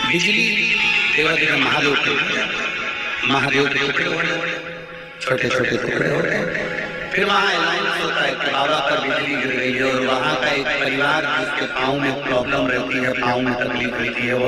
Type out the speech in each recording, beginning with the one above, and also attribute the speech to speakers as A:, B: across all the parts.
A: बिजली देवादेव महादेव के टुकड़े छोटे छोटे टुकड़े होते हैं। फिर वहाँ अनाउंस होता है कि बाबा पर बिजली गिर गई है, और वहाँ का एक परिवार जिसके पाँव में प्रॉब्लम रहती है, पाँव में तकलीफ रहती है, वो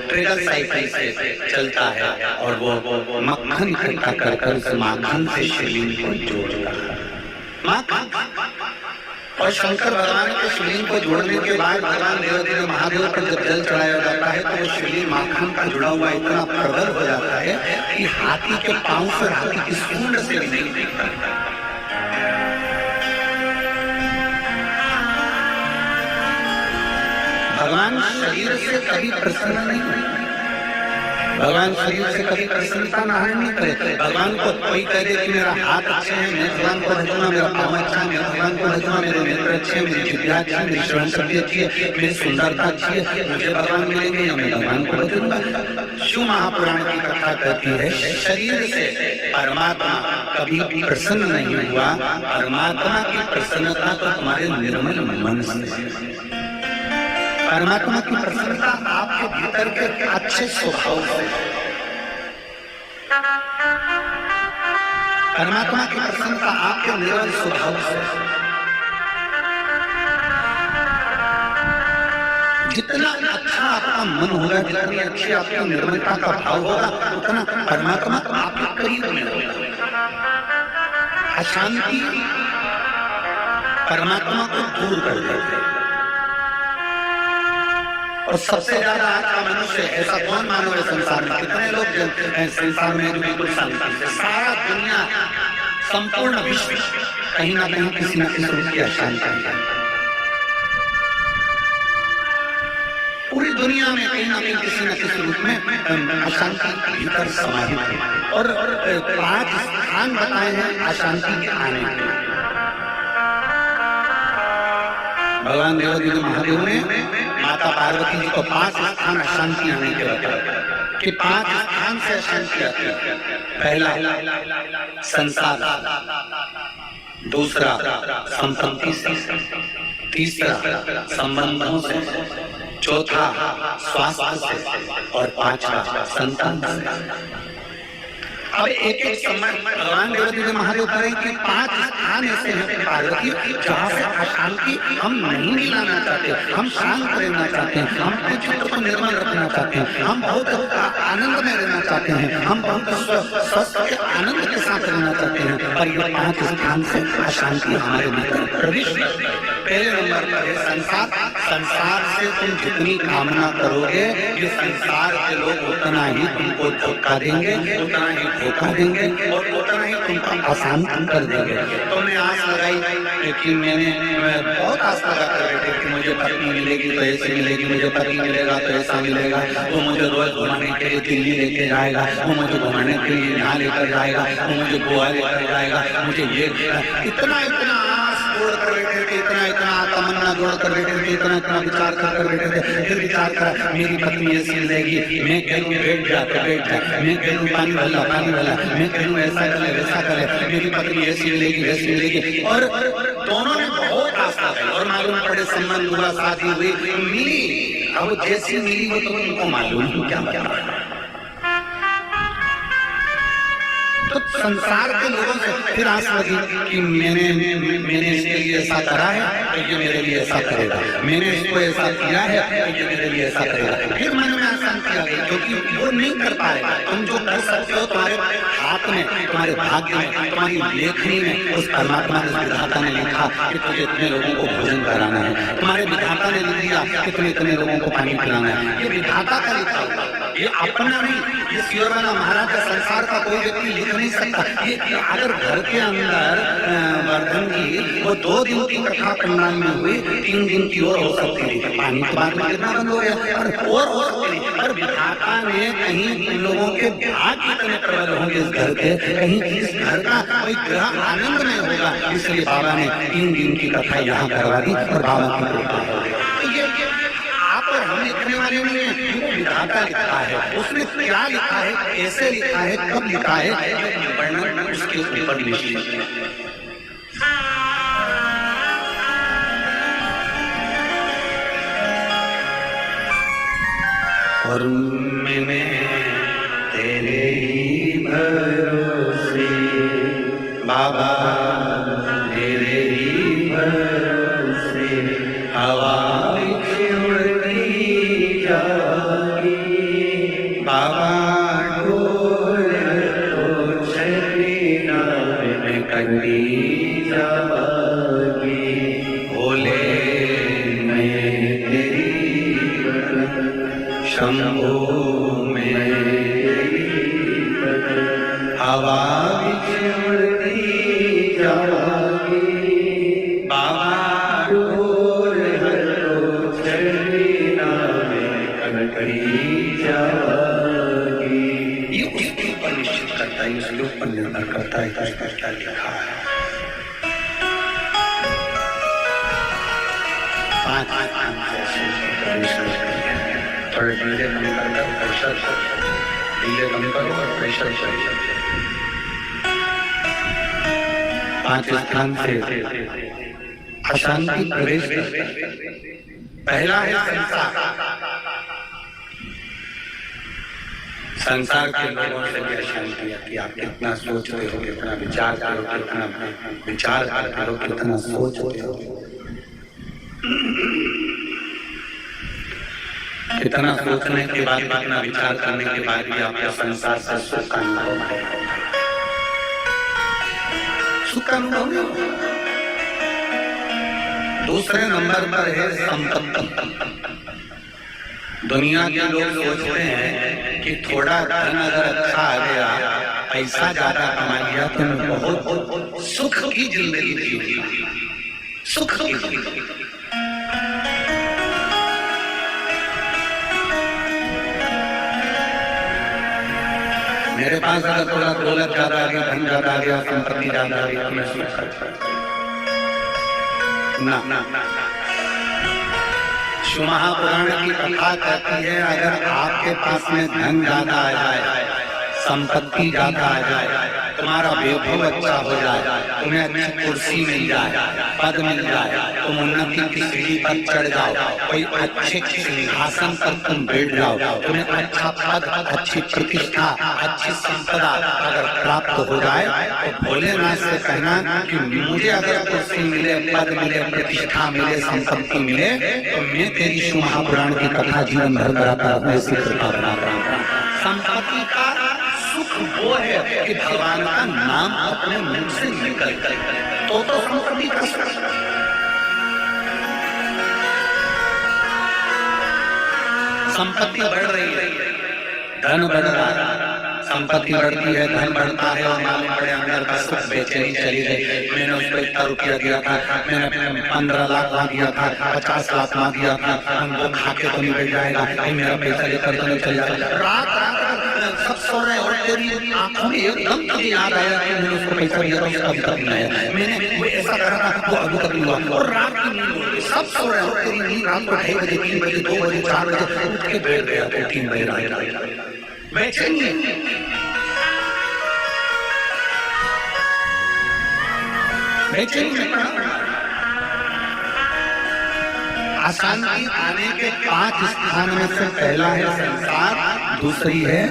A: ट्रेडर साइकिल से चलता है और वो मक्खन इकट्ठा कर उस माखन से शिवलिंग को जोड़ता है। और शंकर भगवान के शिवलिंग को जोड़ने के बाद भगवान देवादेव महादेव पर जब जल चढ़ाया जाता है तो वो शिवलिंग माखन का जुड़ा हुआ इतना प्रबल हो जाता है कि हाथी के पांव से हाथी की सूंड से नहीं दिखता। भगवान शरीर से कभी प्रसन्न नहीं है, भगवान शरीर से कभी प्रसन्नता नारायण नहीं करे। भगवान को कोई कह दे कि मेरा हाथ अच्छे है, मैं भगवान को भजूंगा, मेरा पाँव अच्छा है, मैं भगवान को भजूंगा, मेरे नेत्र अच्छे हैं, मेरी जिभ्या अच्छी है, मेरी श्रवण शक्ति अच्छी है, मेरी सुंदरता अच्छी है, मुझे भगवान मिलेंगे या मैं भगवान को भजूंगा। शिव महापुराण की कथा कहती है शरीर से परमात्मा कभी प्रसन्न नहीं हुआ, परमात्मा की प्रसन्नता तो तुम्हारे निर्मल मन से। परमात्मा की प्रसन्नता आपके भीतर के अच्छे स्वभाव से, परमात्मा की प्रसन्नता आपके निर्मल स्वभाव से। जितना अच्छा आपका मन होगा, जितनी अच्छी आपकी निर्मलता का भाव होगा, उतना परमात्मा आपके करीब में होगा। अशांति परमात्मा को दूर कर देती है। और सबसे ज्यादा आज का मनुष्य ऐसा कौन मानव है संसार में? कितने लोग संसार में बिल्कुल शांति से, सारा दुनिया संपूर्ण विश्व कहीं ना कहीं किसी न किसी रूप की अशांति है। पूरी दुनिया में कहीं ना कहीं किसी न किसी रूप में अशांति भीतर समाहित है। और 5 स्थान बताए हैं अशांति के आने के। भगवान देवादेव महादेव ने माता पार्वती जी को 5 स्थान अशांति आने के बताया कि 5 स्थान से अशांति आती है। पहला संसार, दूसरा संपत्ति से, तीसरा संबंधों से, चौथा स्वास्थ्य से, और 5वां संतान से। अब एक एक समय भगवान देवादेव महादेव करें कि 5 स्थान ऐसे हैं पार्वती जहाँ से अशांति हम नहीं मिलाना चाहते, हम शांत रहना चाहते हैं, हम अपने चित्त को निर्मल रखना चाहते हैं, हम बहुत आनंद में रहना चाहते हैं, हम बहुत स्वस्थ के आनंद के साथ रहना चाहते हैं। और ये 5 स्थान से अशांति हमारे भीतर प्रविष्ट। पहले नंबर पर है संसार। संसार से तुम जितनी कामना करोगे, ये संसार के लोग उतना ही तुमको धोखा देंगे, उतना ही धोखा देंगे और उतना ही तुमको अशांत कर देंगे। तुमने आस लगाई कि मैंने बहुत आस लगा कर बैठे कि मुझे पत्नी मिलेगी तो ऐसे मिलेगी, मुझे पति मिलेगा तो ऐसा मिलेगा, वो मुझे रोज घुमाने के लिए दिल्ली लेके जाएगा, वो मुझे घुमाने के लिए यहाँ लेकर जाएगा, वो मुझे गोवा लेकर जाएगा, मुझे ये इतना आस जोड़ कर बैठे थे, इतना तमन्ना जोड़ कर बैठे थे, इतना विचार कर बैठे थे। फिर विचार करा मेरी पत्नी ऐसी मिलेगी, मैं कहूँ बैठ जा, मैं कहूँ पानी भला, मैं कहूँ ऐसा करे वैसा करे, मेरी पत्नी ऐसी मिलेगी वैसी मिलेगी। और दोनों ने बहुत आस्था है और मालूम पड़े संबंध हुआ, शादी हुई, मिली। अब जैसी मिली वो तो उनको मालूम क्या मतलब। तो संसार के लोगों से फिर आस लगी कि मैंने इसके लिए ऐसा करा है तो ये मेरे लिए ऐसा करेगा, मैंने इसको ऐसा किया है तो ये मेरे लिए ऐसा करेगा। फिर मन में अशांति आ गई क्योंकि वो नहीं कर पाएगा। तुम जो कर सकते हो तुम्हारे हाथ में, तुम्हारे भाग्य में, तुम्हारी लेखनी में उस परमात्मा ने, विधाता ने लिखा कि तुझे इतने लोगों को भोजन कराना है, तुम्हारे विधाता ने लिख दिया कितने इतने लोगों को पानी पिलाना है। ये विधाता का लिखा हुआ, ये अपना नहीं। ये शिवराना महाराज का संसार का कोई व्यक्ति लिख नहीं सकता। ये अगर घर के अंदर वर्धन की वो 2 दिन की कथा पंडाल में हुई, 3 दिन की और हो सकती थी, पानी के बाद में कितना बंद हो गया और हो सकती थी। पर विधाता ने कहीं इन लोगों के भाग्य इतने प्रबल होंगे इस घर के, कहीं इस घर का कोई ग्रह आनंद में होगा, इसलिए बाबा ने 3 दिन की कथा यहाँ करवा दी और बाबा की कृपा हो गई। आप और हम लिखने वाले नहीं है, वो विधाता लिखा है। उसने क्या लिखा है, कैसे लिखा है, कब लिखा है, वर्णन उसके ऊपर निश्चित है। और मैंने तेरे ही भरोसे बाबा, तेरे ही भरोसे हवा उड़ती जागी बाबा, ढोल तो चली ना मैं कंडी जागी, भोले मैं तेरी शंभो में हवा उड़ती जागी बाबा, ढोल तो चली ना मैं कंडी जागी। ये उसके ऊपर निश्चित करता है, उसके ऊपर निर्भर करता है कि क्या लिखा है। थोड़े ढीले कम कर प्रेशर, ढीले कम करो और प्रेशर चाहिए। 5 स्थान से अशांति प्रवेश करता है। पहला है संसार के लोगों से भी अशांति आती है। आप कितना सोचते हो, कितना विचार करो, कितना विचार करो, कितना सोचते हो, कितना सोचने के बाद, कितना विचार करने के बाद भी आपको संसार से सुख का अनुभव है। सुख का अनुभव दूसरे नंबर पर है संपत्ति। दुनिया के लोग सोचते हैं कि थोड़ा धन अगर अच्छा आ गया, पैसा ज्यादा कमा लिया तो मैं बहुत सुख की जिंदगी जी, सुख की जिंदगी। मेरे पास अगर थोड़ा दौलत ज्यादा आ गया, धन ज्यादा आ गया, संपत्ति ज्यादा आ गया, मैं सुख करता ना। शिव महापुराण की कथा कहती है, अगर आपके पास में धन ज्यादा आ जाए, संपत्ति ज्यादा आ जाए, तुम्हारा वैभव अच्छा हो जाए, तुम्हें अच्छी कुर्सी मिल जाए, पद मिल जाए, तुम उन्नति की सीढ़ी पर चढ़ जाओ, कोई अच्छे सिंहासन पर तुम बैठ जाओ, तुम्हें अच्छा पद, अच्छी प्रतिष्ठा, अच्छी संपदा अगर प्राप्त हो जाए, तो भोलेनाथ से कहना कि मुझे अगर कुर्सी मिले, पद मिले, प्रतिष्ठा मिले, संपत्ति मिले, तो मैं तेरी शिव महापुराण की कथा जीवन भर कराता अपने से कृपा बनाता हूँ। संपत्ति का सुख वो है कि भगवान का नाम अपने मुख से निकल तो संपत्ति का सुख। संपत्ति बढ़ रही है, धन बढ़ रहा है, संपत्ति बढ़ती है, धन बढ़ता है, और मालूम पड़े अंदर का सुख बेचैनी चली गई। मैंने उस पर इतना रुपया दिया था, मैंने 15 लाख वहां दिया था, 50 लाख वहां दिया था, वो खा के तो नहीं बैठ जाएगा, मेरा पैसा लेकर तो नहीं चल जाएगा। रात सब सो रहे और तेरी आंखों में एकदम तुझे याद आया कि मैंने उसको पैसा दिया था, उसका अभी तक नहीं आया, मैंने वो ऐसा करा था, वो अभी तक नहीं हुआ। और रात की नींद, सब सो रहे और तेरी नींद रात को 2 बजे, 3 बजे, 2 बजे, 4 बजे उठ के बैठ गया तो 3 बजे रात बेचैनी। अशांति आने के 5 स्थान में से पहला है संसार, दूसरी है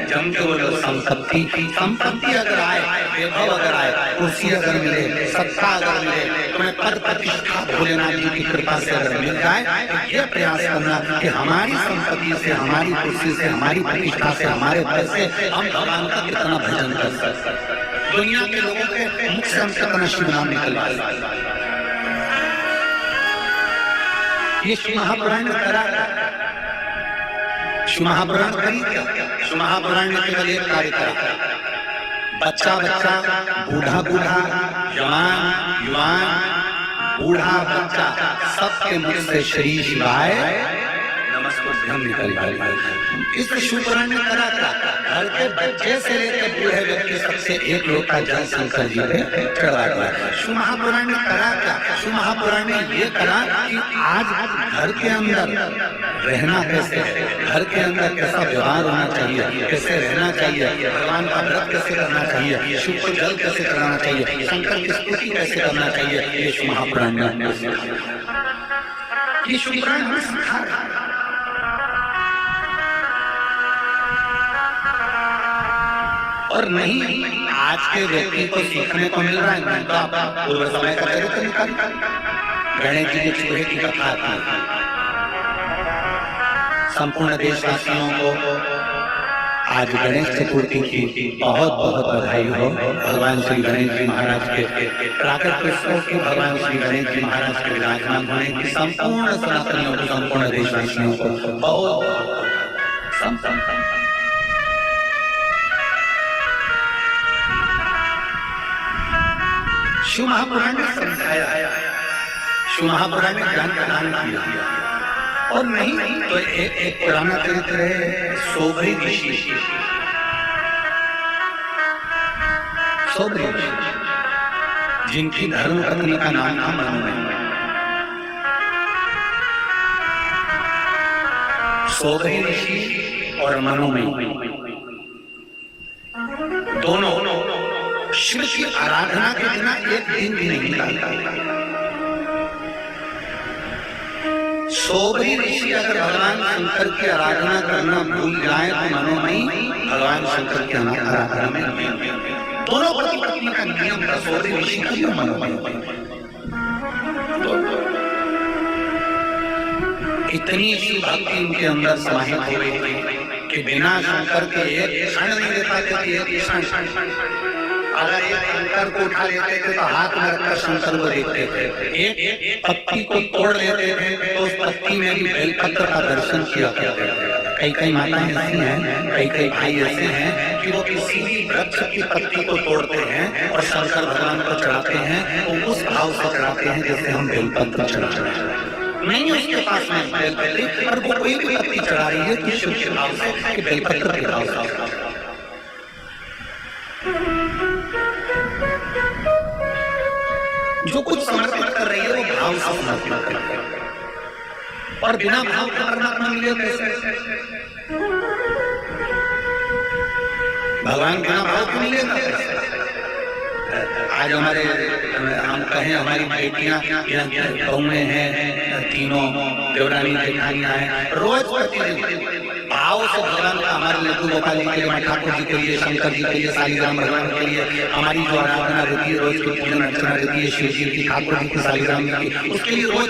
A: जम के बोलो संपत्ति। संपत्ति अगर आए, वैभव अगर आए, कुर्सी अगर मिले, सत्ता अगर मिले, तुम्हें पद प्रतिष्ठा भोलेनाथ जी की कृपा से अगर मिल जाए, तो ये प्रयास करना कि हमारी संपत्ति से, हमारी कुर्सी से, हमारी प्रतिष्ठा से, हमारे पद से हम भगवान का कितना भजन कर सकते, दुनिया के लोगों के मुख से हम कितना शिव नाम निकलवा सकते। ये शिव महापुराण ने करा। शिव महापुराण करी क्या? शिव महापुराण ने केवल एक कार्य करा, बच्चा बच्चा, बूढ़ा बूढ़ा, जवान युवान, बूढ़ा बच्चा, सबके मुख से श्री शिवाय नमस्कार निकल गया। इस शिव पुराण ने करा था, घर के बच्चे से लेकर बूढ़े व्यक्ति सबसे एक लोटा जल शंकर जी पे चढ़ा दिया। शिव महापुराण ने करा क्या? शिव महापुराण ने ये करा कि आज घर के अंदर रहना कैसे है, घर के अंदर कैसा व्यवहार होना चाहिए, कैसे रहना चाहिए, भगवान का व्रत कैसे करना चाहिए, शिव को जल कैसे चढ़ाना चाहिए, शंकर की स्तुति कैसे करना चाहिए, ये शिव महापुराण ने सिखाया। ये शिव पुराण हमें सिखा रहा है। और नहीं आज के व्यक्ति को सीखने को मिल रहा है। नहीं तो आप पूर्व समय का चरित्र निकाल, गणेश जी के चूहे की कथा आती है। संपूर्ण देशवासियों को आज गणेश चतुर्थी की बहुत बहुत बधाई हो। भगवान श्री गणेश जी महाराज के प्राकट उत्सव की, भगवान श्री गणेश जी महाराज के विराजमान होने की संपूर्ण सनातनियों को, संपूर्ण देशवासियों को बहुत शिव महापुराण ने समझाया, शिव महापुराण ने ज्ञान प्रदान किया। और नहीं तो एक पुराना चरित्र है सोबरी ऋषि। सोबरी ऋषि जिनकी धर्म पत्नी का नाम था मनोमयी। सोबरी ऋषि और मनोमयी दोनों शिव की आराधना के बिना एक दिन भी नहीं निकालता। सोबरी ऋषि अगर भगवान शंकर की आराधना करना भूल जाए तो मनोमयी भगवान शंकर की आराधना में दोनों पति पत्नी का नियम था। सोबरी ऋषि का मनोमयी इतनी सी भक्ति उनके अंदर समाहित हो गई कि बिना शंकर के एक क्षण नहीं देता थे। एक क्षण अगर एक शंकर को उठा लेते थे तो हाथ में रखकर शंकर को देखते थे। एक पत्ती को तोड़ लेते थे तो उस पत्ती में भी बेलपत्र का दर्शन किया करते थे। कई माताएं ऐसी हैं, कई भाई ऐसे हैं कि वो किसी भी वृक्ष की पत्ती को तोड़ते हैं और शंकर भगवान को चढ़ाते हैं। वो उस भाव से चढ़ाते हैं जैसे हम बेलपत्र चढ़ाते हैं। नहीं उसके पास में बेलपत्री, और वो कोई भी पत्ती चढ़ा रही है तो शिव के भाव से, कि बेलपत्र के भाव से। जो कुछ समर्पित कर रही है वो भाव से समर्पित कर रही है। और बिना भाव के परमात्मा मिले कैसे? भगवान बिना भाव के मिलेगा कैसे? आज हमारे हम कहें हमारी बेटियां बहुएं हैं, तीनों देवरानी जेठानियां हैं, रोज प्रतिदिन भाव से भगवान का हमारे लड्डू गोपाल जी के लिए, ठाकुर जी के लिए, शंकर जी के लिए, सालीग्राम भगवान के लिए हमारी जो आराधना होती है, रोज की पूजन अर्चना होती है शिव जी की, ठाकुर जी की, सालीग्राम जी की, उसके लिए रोज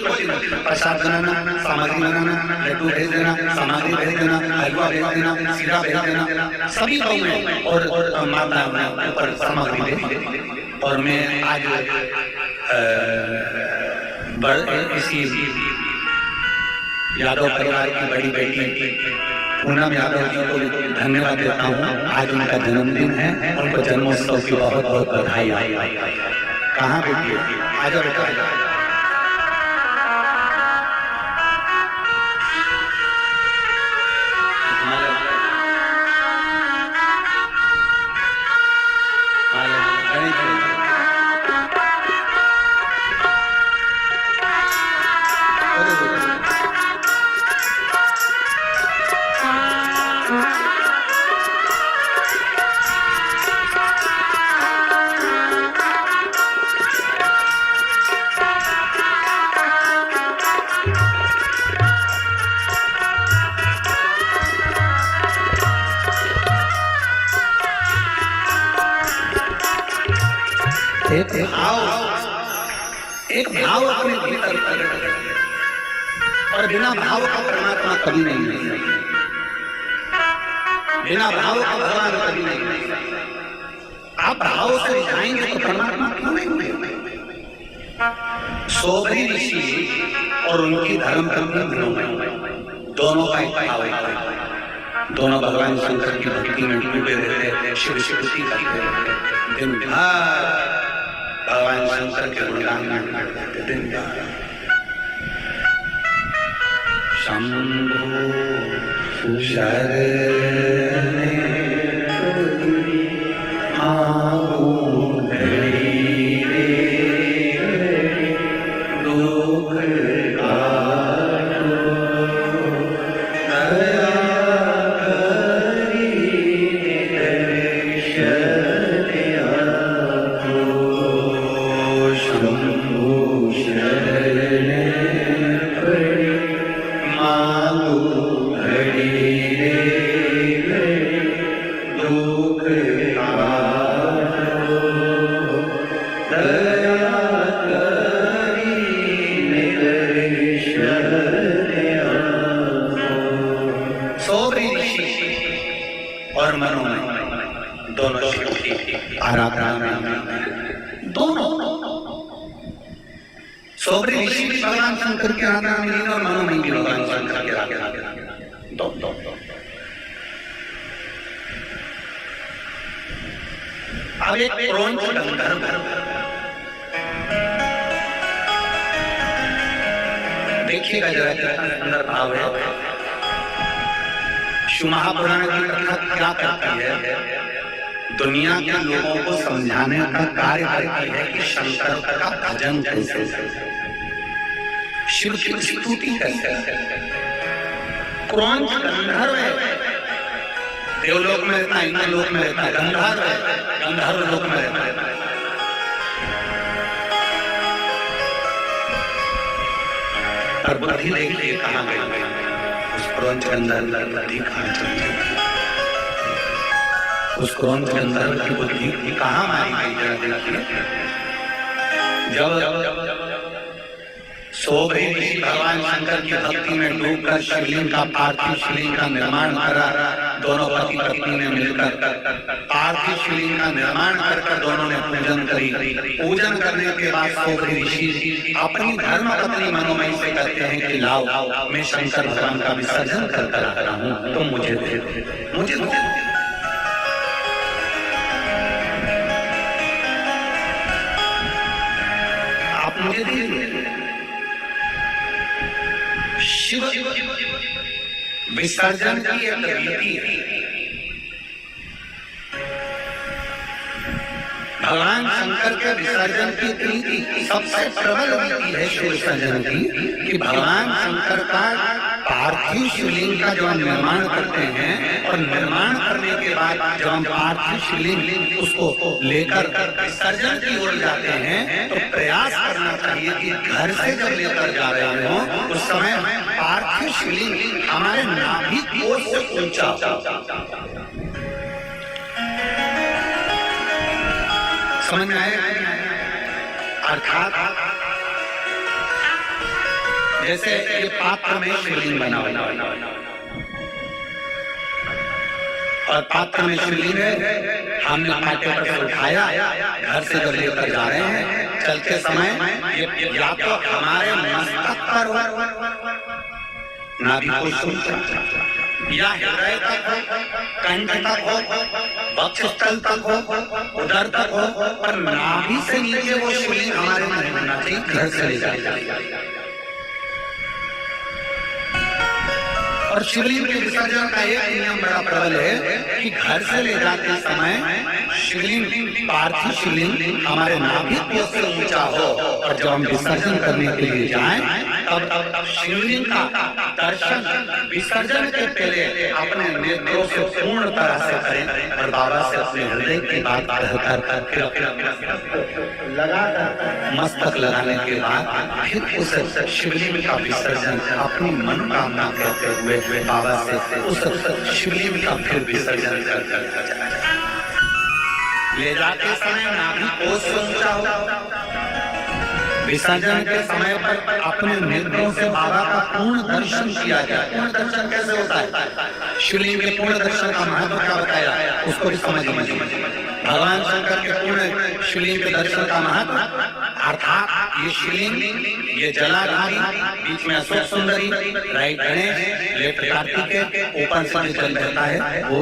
A: प्रसाद बनाना, सामग्री बनाना, लड्डू भेज देना, सामग्री भेज देना, हलवा भेज देना, सीधा भेज देना, सभी बहुएं और माता ऊपर सामग्री भेज देना। और मैं आज इसी यादव परिवार की बड़ी बेटी पूनम यादव जी को धन्यवाद देता हूँ। आज उनका जन्मदिन है, उनको जन्मोत्सव की बहुत बहुत बधाई। कहाँ बेटी? आजा बेटा। एक भाव अपने भीतर और बिना भाव का परमात्मा कभी नहीं है। बिना भाव का भगवान कभी नहीं है। आप भाव से जाएंगे तो परमात्मा क्यों नहीं है? सोबरी ऋषि और उनकी धर्म पत्नी दोनों का एक भाव है। दोनों भगवान शंकर की भक्ति में डूबे रहते, शिव शिवती करते रहते, दिन भर भगवान शंकर के गुणगान करते दिन भर। शंभो शरणे आओ सोबरी ऋषि और मनोमय दोनों शिव की आराधना, दोनों सोबरी ऋषि भी भगवान शंकर की आराधना में और मनोमय भी भगवान शंकर की आराधना में, दो अब एक क्रोंच गंधर्व देखिएगा जरा कितना सुंदर भाव है। शिव महापुराण की कथा क्या करती है, दुनिया के लोगों को समझाने का कार्य करती है कि शंकर का भजन कैसे, शिव की स्तुति कैसे। क्रोंच गंधर्व है, देवलोक में रहता है, इंद्र लोक में रहता है, गंधर्व है, गंधर्व लोक में रहता है। पर बुद्धि देखिए कहाँ गई, उस क्रोंच गंधर्व की बुद्धि कहाँ चली गई, उस क्रोंच गंधर्व की बुद्धि कहाँ मारी गई जरा देखिए। जब सोबरी ऋषि भगवान शंकर की भक्ति में डूबकर शिवलिंग का पार्थिव शिवलिंग का निर्माण करा, दोनों पति पत्नी ने मिलकर पार्थिव शिवलिंग का निर्माण कर दोनों ने पूजन करी। पूजन करने के बाद सोबरी ऋषि अपनी धर्म पत्नी मनोमयी से कहते हैं कि लाओ मैं शंकर भगवान का विसर्जन कर आता हूँ, तुम मुझे दे दो, मुझे दो। आप मुझे दीजिए। शिव विसर्जन की एक रीति है, भगवान शंकर के विसर्जन की रीति सबसे प्रबल रीति है शिव विसर्जन की, कि भगवान शंकर का पार्थिव शिवलिंग का जब हम निर्माण करते हैं और निर्माण करने के बाद जब हम पार्थिव शिवलिंग उसको लेकर विसर्जन की ओर जाते हैं तो प्रयास करना चाहिए कि घर से जब लेकर जा रहे हो उस समय पार्थिव शिवलिंग हमारे नाभि कोश से ऊंचा हो। समझ में आए? अर्थात जैसे ये पात्र में शिवलिंग बना हुआ और पात्र में शिवलिंग है, हमने पाटे पर से उठाया, घर से जब लेकर जा रहे हैं चलते समय ये या तो हमारे मस्तक पर हो, नाभि कोश या हृदय तक हो, कंठ तक हो, वक्षस्थल तक हो, उदर तक हो, पर नाभि से नीचे वो शिवलिंग हमारे नहीं होना चाहिए, घर से ले जाए। और शिवलिंग के विसर्जन का एक नियम बड़ा प्रबल है कि घर से ले जाते समय शिवलिंग पार्थिव शिवलिंग हमारे नाभि कोश से ऊंचा हो और जब हम विसर्जन करने के लिए जाएं तब शिवलिंग का दर्शन विसर्जन के पहले अपने नेत्रों से पूर्ण तरह से करें और बाबा से अपने हृदय की बात कहकर लगाकर मस्तक लगाने के बाद फिर उस शिवलिंग का विसर्जन अपनी मनोकामना करते हुए बाबा से उस शिवलिंग का फिर विसर्जन कर ले जाते समय नाभि कोश से ऊंचा हो। विसर्जन के समय पर अपने नेत्रों से बाबा का पूर्ण दर्शन किया जाए। पूर्ण दर्शन कैसे होता है? शिवलिंग के पूर्ण दर्शन का महत्व क्या बताया उसको भी समझ लीजिए। भगवान शंकर के पूर्ण शिवलिंग के दर्शन का महत्व अर्थात ये शिवलिंग, ये जलाधारी, बीच में अशोक सुंदरी, राइट गणेश, लेफ्ट कार्तिकेय, ऊपर से जल बहता है वो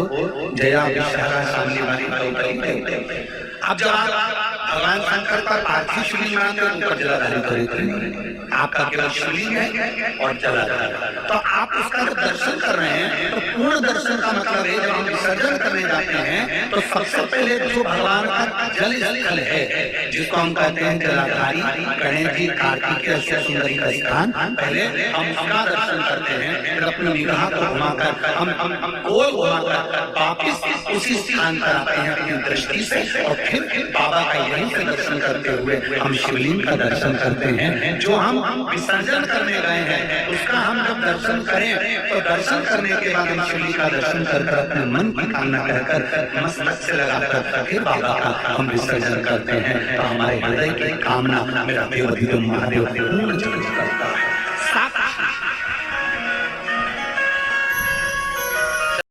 A: जया विशाखा सामने वाली। अब जब आप भगवान शंकर का पार्थिव शिवलिंग मानते हो ऊपर जलाधारी करें, आपका केवल शिवलिंग है और जलाधारी, तो आप उसका जब दर्शन कर रहे हैं तो पूर्ण दर्शन का मतलब है जब हम विसर्जन करने जाते हैं तो सबसे पहले जो भगवान का जल स्थल है जिसको हम कहते हैं जलाधारी, गणेश जी, कार्तिकेय, अशोक सुंदरी का स्थान, पहले हम उसका दर्शन करते हैं, फिर अपनी निगाह को घुमाकर हम गोल घुमाकर वापिस उसी स्थान पर आते हैं अपनी दृष्टि से और फिर बाबा का यहीं से दर्शन करते हुए हम शिवलिंग का दर्शन करते हैं। जो हम विसर्जन करने गए हैं उसका हम जब दर्शन करें तो दर्शन करने के बाद हम शिवलिंग का दर्शन कर अपने मन की कामना कहकर मस्तक से लगाकर फिर बाबा का हम विसर्जन करते हैं तो हमारे हृदय की कामना मेरा देव महादेव पूर्ण करता है।